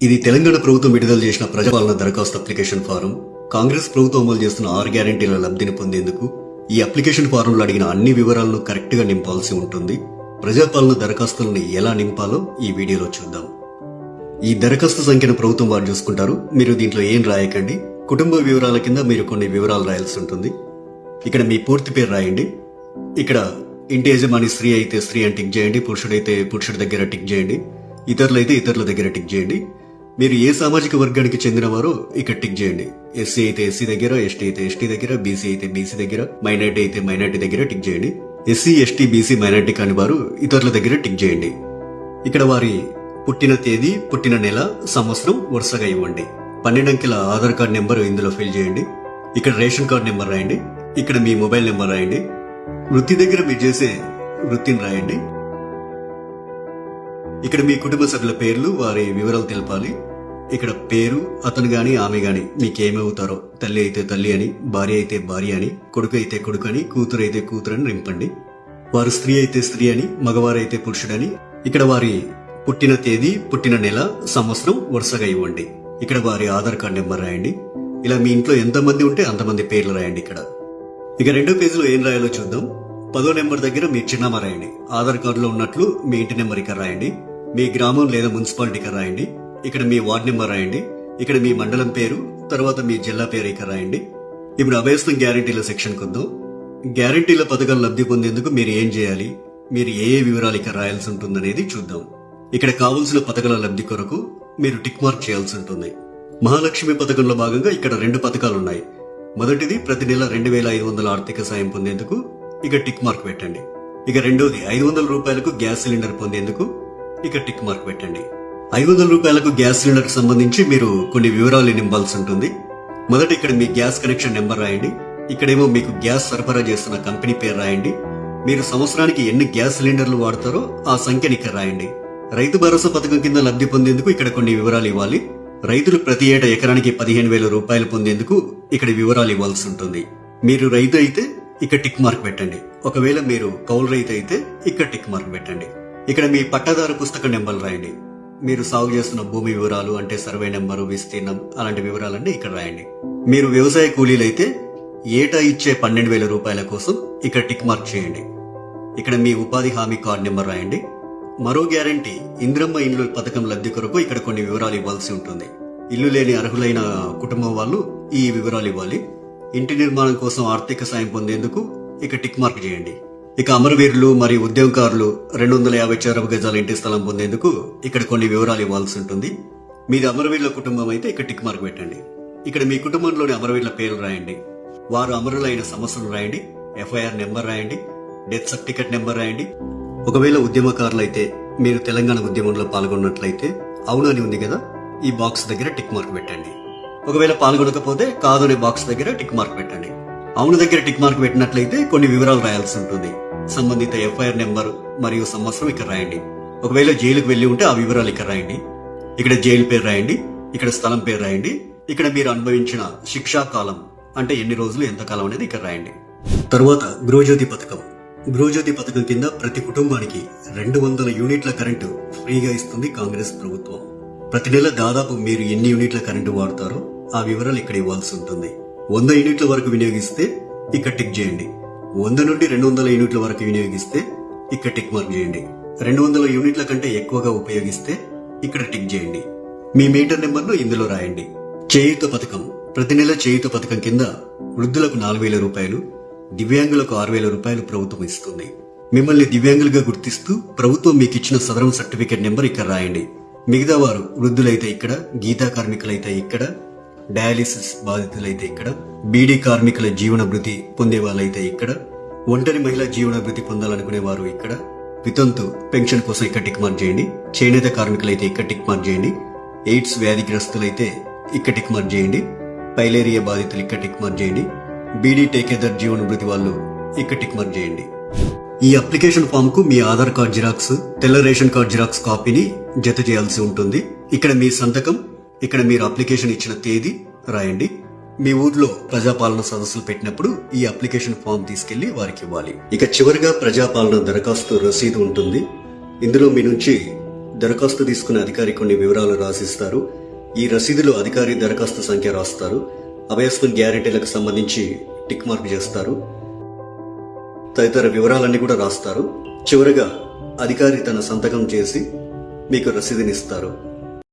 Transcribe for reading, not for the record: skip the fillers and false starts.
ఇది తెలంగాణ ప్రభుత్వం విడుదల చేసిన ప్రజాపాలన దరఖాస్తు అప్లికేషన్ ఫారం. కాంగ్రెస్ ప్రభుత్వం అమలు చేస్తున్న 6 గ్యారెంటీల లబ్ధిని పొందేందుకు ఈ అప్లికేషన్ ఫారంలో అడిగిన అన్ని వివరాలను కరెక్ట్ గా నింపాల్సి ఉంటుంది. ప్రజాపాలన దరఖాస్తులను ఎలా నింపాలో ఈ వీడియోలో చూద్దాం. ఈ దరఖాస్తు సంఖ్యను ప్రభుత్వం వారు చూసుకుంటారు. మీరు దీంట్లో ఏం రాయకండి. కుటుంబ వివరాల కింద మీరు కొన్ని వివరాలు రాయాల్సి ఉంటుంది. ఇక్కడ మీ పూర్తి పేరు రాయండి. ఇక్కడ ఇంటి యజమాని స్త్రీ అయితే స్త్రీ అని టిక్ చేయండి, పురుషుడైతే పురుషుడి దగ్గర టిక్ చేయండి, ఇతరులైతే ఇతరుల దగ్గర టిక్ చేయండి. మీరు ఏ సామాజిక వర్గానికి చెందినవారో ఇక్కడ టిక్ చేయండి. ఎస్సీ అయితే ఎస్సీ దగ్గర, ఎస్టీ అయితే ఎస్టీ దగ్గర, బీసీ అయితే బీసీ దగ్గర, మైనార్టీ అయితే మైనార్టీ దగ్గర టిక్ చేయండి. ఎస్సీ ఎస్టీ బీసీ మైనార్టీ కాని వారు ఇతరుల దగ్గర టిక్ చేయండి. ఇక్కడ వారి పుట్టిన తేదీ, పుట్టిన నెల, సంవత్సరం వరుసగా ఇవ్వండి. 12 అంకెల ఆధార్ కార్డ్ నెంబర్ ఇందులో ఫిల్ చేయండి. ఇక్కడ రేషన్ కార్డ్ నెంబర్ రాయండి. ఇక్కడ మీ మొబైల్ నెంబర్ రాయండి. వృత్తి దగ్గర మీరు చేసే వృత్తిని రాయండి. ఇక్కడ మీ కుటుంబ సభ్యుల పేర్లు, వారి వివరాలు తెలపాలి. ఇక్కడ పేరు, అతను గాని ఆమె గాని మీకేమవుతారో, తల్లి అయితే తల్లి అని, భార్య అయితే భార్య అని, కొడుకు అయితే కొడుకు అని, కూతురు అయితే కూతురు అని నింపండి. వారు స్త్రీ అయితే స్త్రీ అని, మగవారైతే పురుషుడని. ఇక్కడ వారి పుట్టిన తేదీ, పుట్టిన నెల, సంవత్సరం వరుసగా ఇవ్వండి. ఇక్కడ వారి ఆధార్ కార్డ్ నెంబర్ రాయండి. ఇలా మీ ఇంట్లో ఎంతమంది ఉంటే అంతమంది పేర్లు రాయండి. ఇక్కడ ఇక 2వ పేజీలో ఏం రాయాలో చూద్దాం. 10వ నెంబర్ దగ్గర మీ చిరునామా రాయండి. ఆధార్ కార్డులో ఉన్నట్లు మీ ఇంటి నెంబర్ ఇక్కడ రాయండి. మీ గ్రామం లేదా మున్సిపాలిటీ ఇక్కడ రాయండి. ఇక్కడ మీ వార్డ్ నెంబర్ రాయండి. ఇక్కడ మీ మండలం పేరు, తర్వాత మీ జిల్లా పేరు ఇక్కడ రాయండి. ఇప్పుడు అభయస్థం గ్యారంటీల సెక్షన్ కొద్దాం. గ్యారంటీల పథకాలు లబ్ధి పొందేందుకు మీరు ఏం చేయాలి, మీరు ఏ వివరాలు ఇక్కడ రాయాల్సి ఉంటుందనేది చూద్దాం. ఇక్కడ కావలసిన పథకాల లబ్ధి కొరకు మీరు టిక్ మార్క్ చేయాల్సి ఉంటుంది. మహాలక్ష్మి పథకంలో భాగంగా ఇక్కడ 2 పథకాలున్నాయి. మొదటిది ప్రతి నెల 2500 ఆర్థిక సాయం పొందేందుకు ఇక టిక్ మార్క్ పెట్టండి. ఇక రెండోది 500 రూపాయలకు గ్యాస్ సిలిండర్ పొందేందుకు ఇక టిక్ మార్క్ పెట్టండి. 500 రూపాయలకు గ్యాస్ సిలిండర్ కు సంబంధించి మీరు కొన్ని వివరాలు నింపాల్సి ఉంటుంది. మొదట ఇక్కడ మీ గ్యాస్ కనెక్షన్ నెంబర్ రాయండి. ఇక్కడేమో మీకు గ్యాస్ సరఫరా చేస్తున్న కంపెనీ పేరు రాయండి. మీరు సంవత్సరానికి ఎన్ని గ్యాస్ సిలిండర్లు వాడతారో ఆ సంఖ్యని ఇక్కడ రాయండి. రైతు భరోసా పథకం కింద లబ్ధి పొందేందుకు ఇక్కడ కొన్ని వివరాలు ఇవ్వాలి. రైతులు ప్రతి ఏటా ఎకరానికి 15,000 రూపాయలు పొందేందుకు ఇక్కడ వివరాలు ఇవ్వాల్సి ఉంటుంది. మీరు రైతు అయితే ఇక్కడ టిక్ మార్క్ పెట్టండి. ఒకవేళ మీరు కౌలు రైతు అయితే ఇక్కడ టిక్ మార్క్ పెట్టండి. ఇక్కడ మీ పట్టాదారు పుస్తక నెంబర్లు రాయండి. మీరు సాగు చేస్తున్న భూమి వివరాలు అంటే సర్వే నెంబరు, విస్తీర్ణం అలాంటి వివరాలన్నీ ఇక్కడ రాయండి. మీరు వ్యవసాయ కూలీలైతే ఏటా ఇచ్చే 12,000 రూపాయల కోసం ఇక్కడ టిక్ మార్క్ చేయండి. ఇక్కడ మీ ఉపాధి హామీ కార్డు నెంబర్ రాయండి. మరో గ్యారంటీ ఇందిరమ్మ ఇండ్లు పథకం లబ్ధి కొరకు ఇక్కడ కొన్ని వివరాలు ఇవ్వాల్సి ఉంటుంది. ఇల్లు లేని అర్హులైన కుటుంబం వాళ్ళు ఈ వివరాలు ఇవ్వాలి. ఇంటి నిర్మాణం కోసం ఆర్థిక సాయం పొందేందుకు ఇక టిక్ మార్క్ చేయండి. ఇక అమరవీరులు మరియు ఉద్యమకారులు 250 చదరపు గజాల ఇంటి స్థలం పొందేందుకు ఇక్కడ కొన్ని వివరాలు ఇవ్వాల్సి ఉంటుంది. మీది అమరవీరుల కుటుంబం అయితే ఇక్కడ టిక్ మార్క్ పెట్టండి. ఇక్కడ మీ కుటుంబంలోని అమరవీరుల పేర్లు రాయండి. వారు అమరులైన సంవత్సరం రాయండి. FIR నెంబర్ రాయండి. డెత్ సర్టిఫికెట్ నెంబర్ రాయండి. ఒకవేళ ఉద్యమకారులైతే మీరు తెలంగాణ ఉద్యమంలో పాల్గొన్నట్లయితే అవును అని ఉంది కదా, ఈ బాక్స్ దగ్గర టిక్ మార్క్ పెట్టండి. ఒకవేళ పాల్గొనకపోతే కాదు అనే బాక్స్ దగ్గర టిక్ మార్క్ పెట్టండి. అవును దగ్గర టిక్ మార్క్ పెట్టినట్లయితే కొన్ని వివరాలు రాయాల్సి ఉంటుంది. సంబంధిత FIR నెంబర్ మరియు సంవత్సరం ఇక్కడ రాయండి. ఒకవేళ జైలుకు వెళ్లి ఉంటే ఆ వివరాలు ఇక్కడ రాయండి. ఇక్కడ జైలు పేరు రాయండి. ఇక్కడ స్థలం పేరు రాయండి. ఇక్కడ మీరు అనుభవించిన శిక్షా కాలం అంటే ఎన్ని రోజులు, ఎంత కాలం అనేది ఇక్కడ రాయండి. తరువాత గృహజ్యోతి పథకం. గృహజ్యోతి పథకం కింద ప్రతి కుటుంబానికి 200 యూనిట్ల కరెంటు ఫ్రీగా ఇస్తుంది కాంగ్రెస్ ప్రభుత్వం. ప్రతి నెల దాదాపు మీరు ఎన్ని యూనిట్ల కరెంటు వాడతారో ఆ వివరాలు ఇక్కడ ఇవ్వాల్సి ఉంటుంది. 100 యూనిట్ల వరకు వినియోగిస్తే ఇక్కడ టిక్ చేయండి. 100 నుండి 200 యూనిట్ల వరకు వినియోగిస్తే ఇక్కడ టిక్ మార్క్ చేయండి. 200 యూనిట్ల కంటే ఎక్కువగా ఉపయోగిస్తే ఇక్కడ టిక్ చేయండి. మీ మీటర్ నెంబర్ను ఇందులో రాయండి. చేయూత పథకం. ప్రతి నెల చేయూత పథకం కింద వృద్ధులకు 4,000 రూపాయలు, దివ్యాంగులకు 6,000 రూపాయలు ప్రభుత్వం ఇస్తుంది. మిమ్మల్ని దివ్యాంగులుగా గుర్తిస్తూ ప్రభుత్వం మీకు ఇచ్చిన సదరం సర్టిఫికేట్ నెంబర్ ఇక్కడ రాయండి. మిగతా వారు వృద్ధులైతే ఇక్కడ, గీతా కార్మికులైతే ఇక్కడ, డయాలిసిస్ బాధితులైతే ఇక్కడ, బీడీ కార్మికుల జీవన భృతి పొందే వాళ్ళైతే ఇక్కడ, ఒంటరి మహిళా జీవన భృతి పొందాలనుకునే వారు ఇక్కడ, వితంతు పెన్షన్ కోసం ఇక్కడ టిక్ మార్క్ చేయండి. చేనేత కార్మికులైతే ఇక్కడ టిక్ మార్క్ చేయండి. ఎయిడ్స్ వ్యాధిగ్రస్తులైతే ఇక్కడ టిక్ మార్క్ చేయండి. పైలేరియా బాధితులు ఇక్కడ టిక్ మార్క్ చేయండి. బీడీ టేకేదర్ జీవన భృతి వాళ్ళు ఇక్కడ టిక్ మార్క్ చేయండి. ఈ అప్లికేషన్ ఫామ్ కు మీ ఆధార్ కార్డ్ జిరాక్స్, తెల్ల రేషన్ కార్డ్ జిరాక్స్ కాపీని జత చేయాల్సి ఉంటుంది. ఇక్కడ మీ సంతకం, ఇక్కడ మీరు అప్లికేషన్ ఇచ్చిన తేదీ రాయండి. మీ ఊర్లో ప్రజాపాలన సదస్సులు పెట్టినప్పుడు ఈ అప్లికేషన్ ఫామ్ తీసుకెళ్లి వారికి ఇవ్వాలి. ఇక చివరిగా ప్రజాపాలన దరఖాస్తు రసీదు ఉంటుంది. ఇందులో మీ నుంచి దరఖాస్తు తీసుకునే అధికారి కొన్ని వివరాలు రాసిస్తారు. ఈ రసీదులో అధికారి దరఖాస్తు సంఖ్య రాస్తారు. అభయస్మన్ గ్యారెంటీలకు సంబంధించి టిక్ మార్క్ చేస్తారు. తదితర వివరాలన్నీ కూడా రాస్తారు. చివరగా అధికారి తన సంతకం చేసి మీకు రసీదునిస్తారు.